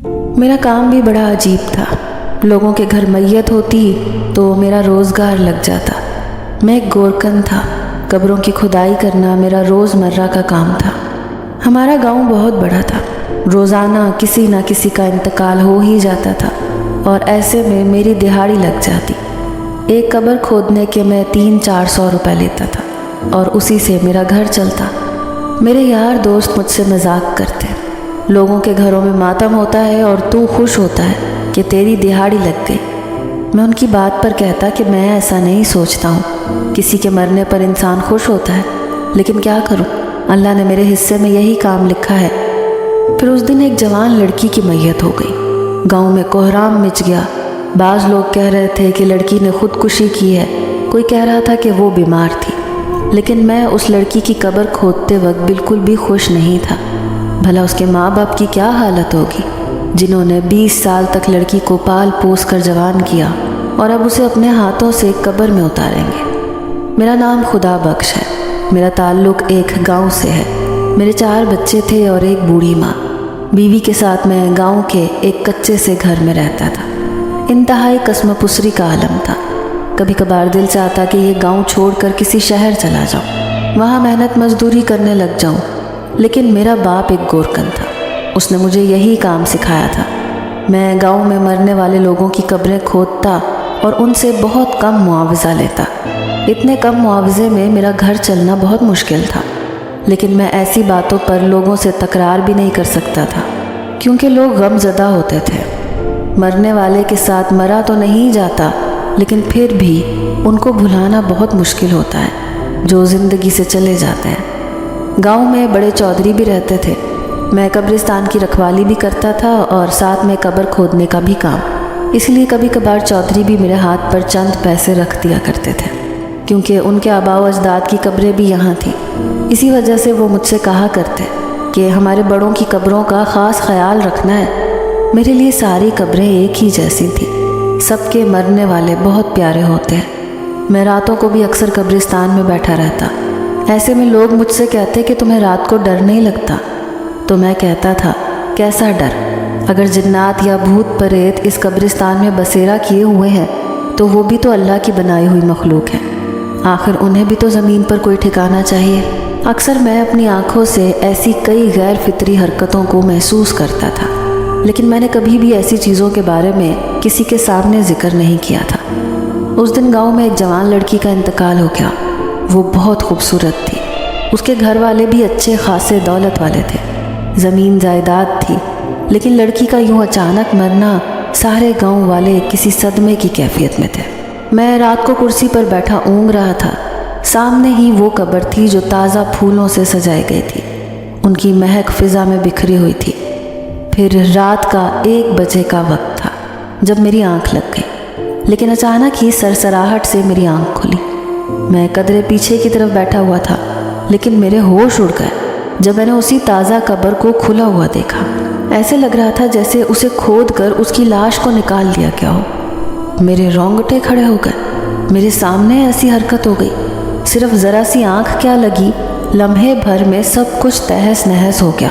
میرا کام بھی بڑا عجیب تھا۔ لوگوں کے گھر میت ہوتی تو میرا روزگار لگ جاتا۔ میں ایک گورکن تھا۔ قبروں کی کھدائی کرنا میرا روزمرہ کا کام تھا۔ ہمارا گاؤں بہت بڑا تھا۔ روزانہ کسی نہ کسی کا انتقال ہو ہی جاتا تھا، اور ایسے میں میری دہاڑی لگ جاتی۔ ایک قبر کھودنے کے میں 300-400 روپے لیتا تھا، اور اسی سے میرا گھر چلتا۔ میرے یار دوست مجھ سے مذاق کرتے، لوگوں کے گھروں میں ماتم ہوتا ہے اور تو خوش ہوتا ہے کہ تیری دہاڑی لگ گئی۔ میں ان کی بات پر کہتا کہ میں ایسا نہیں سوچتا ہوں، کسی کے مرنے پر انسان خوش ہوتا ہے، لیکن کیا کروں، اللہ نے میرے حصے میں یہی کام لکھا ہے۔ پھر اس دن ایک جوان لڑکی کی میت ہو گئی۔ گاؤں میں کوہرام مچ گیا۔ بعض لوگ کہہ رہے تھے کہ لڑکی نے خودکشی کی ہے، کوئی کہہ رہا تھا کہ وہ بیمار تھی، لیکن میں اس لڑکی کی قبر کھودتے وقت بالکل بھی خوش نہیں تھا۔ بھلا اس کے ماں باپ کی کیا حالت ہوگی، جنہوں نے 20 سال تک لڑکی کو پال پوس کر جوان کیا، اور اب اسے اپنے ہاتھوں سے قبر میں اتاریں گے۔ میرا نام خدا بخش ہے۔ میرا تعلق ایک گاؤں سے ہے۔ میرے 4 بچے تھے اور ایک بوڑھی ماں۔ بیوی کے ساتھ میں گاؤں کے ایک کچے سے گھر میں رہتا تھا۔ انتہائی قسم پسری کا عالم تھا۔ کبھی کبھار دل چاہتا کہ یہ گاؤں چھوڑ کر کسی شہر چلا جاؤں، وہاں محنت مزدوری کرنے لگ جاؤں، لیکن میرا باپ ایک گورکن تھا۔ اس نے مجھے یہی کام سکھایا تھا۔ میں گاؤں میں مرنے والے لوگوں کی قبریں کھودتا اور ان سے بہت کم معاوضہ لیتا۔ اتنے کم معاوضے میں میرا گھر چلنا بہت مشکل تھا، لیکن میں ایسی باتوں پر لوگوں سے تکرار بھی نہیں کر سکتا تھا، کیونکہ لوگ غم زدہ ہوتے تھے۔ مرنے والے کے ساتھ مرا تو نہیں جاتا، لیکن پھر بھی ان کو بھلانا بہت مشکل ہوتا ہے جو زندگی سے چلے جاتے ہیں۔ گاؤں میں بڑے چودھری بھی رہتے تھے۔ میں قبرستان کی رکھوالی بھی کرتا تھا اور ساتھ میں قبر کھودنے کا بھی کام، اس لیے کبھی کبھار چودھری بھی میرے ہاتھ پر چند پیسے رکھ دیا کرتے تھے، کیونکہ ان کے آباء و اجداد کی قبریں بھی یہاں تھیں۔ اسی وجہ سے وہ مجھ سے کہا کرتے کہ ہمارے بڑوں کی قبروں کا خاص خیال رکھنا ہے۔ میرے لیے ساری قبریں ایک ہی جیسی تھیں۔ سب کے مرنے والے بہت پیارے ہوتے ہیں۔ میں راتوں کو بھی اکثر قبرستان میں بیٹھا رہتا۔ ایسے میں لوگ مجھ سے کہتے کہ تمہیں رات کو ڈر نہیں لگتا؟ تو میں کہتا تھا، کیسا ڈر؟ اگر جنات یا بھوت پریت اس قبرستان میں بسیرا کیے ہوئے ہیں تو وہ بھی تو اللہ کی بنائی ہوئی مخلوق ہے، آخر انہیں بھی تو زمین پر کوئی ٹھکانا چاہیے۔ اکثر میں اپنی آنکھوں سے ایسی کئی غیر فطری حرکتوں کو محسوس کرتا تھا، لیکن میں نے کبھی بھی ایسی چیزوں کے بارے میں کسی کے سامنے ذکر نہیں کیا تھا۔ اس دن گاؤں میں ایک جوان لڑکی کا انتقال ہو گیا۔ وہ بہت خوبصورت تھی۔ اس کے گھر والے بھی اچھے خاصے دولت والے تھے، زمین جائیداد تھی، لیکن لڑکی کا یوں اچانک مرنا، سارے گاؤں والے کسی صدمے کی کیفیت میں تھے۔ میں رات کو کرسی پر بیٹھا اونگ رہا تھا۔ سامنے ہی وہ قبر تھی جو تازہ پھولوں سے سجائی گئی تھی، ان کی مہک فضا میں بکھری ہوئی تھی۔ پھر رات کا 1 بجے کا وقت تھا جب میری آنکھ لگ گئی، لیکن اچانک ہی سرسراہٹ سے میری آنکھ کھلی۔ میں قدرے پیچھے کی طرف بیٹھا ہوا تھا، لیکن میرے ہوش اڑ گئے جب میں نے اسی تازہ قبر کو کھلا ہوا دیکھا۔ ایسے لگ رہا تھا جیسے اسے کھود کر اس کی لاش کو نکال لیا گیا ہو۔ میرے رونگٹے کھڑے ہو گئے۔ میرے سامنے ایسی حرکت ہو گئی، صرف ذرا سی آنکھ کیا لگی، لمحے بھر میں سب کچھ تہس نہس ہو گیا۔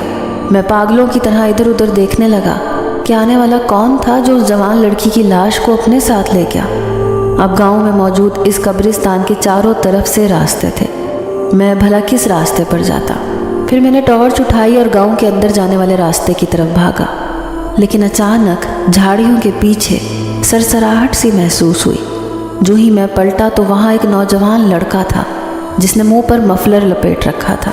میں پاگلوں کی طرح ادھر ادھر دیکھنے لگا کہ آنے والا کون تھا جو اس جوان لڑکی کی لاش کو اپنے ساتھ لے گیا۔ اب گاؤں میں موجود اس قبرستان کے چاروں طرف سے راستے تھے، میں بھلا کس راستے پر جاتا؟ پھر میں نے ٹارچ اٹھائی اور گاؤں کے اندر جانے والے راستے کی طرف بھاگا، لیکن اچانک جھاڑیوں کے پیچھے سرسراہٹ سی محسوس ہوئی۔ جو ہی میں پلٹا تو وہاں ایک نوجوان لڑکا تھا جس نے منہ پر مفلر لپیٹ رکھا تھا۔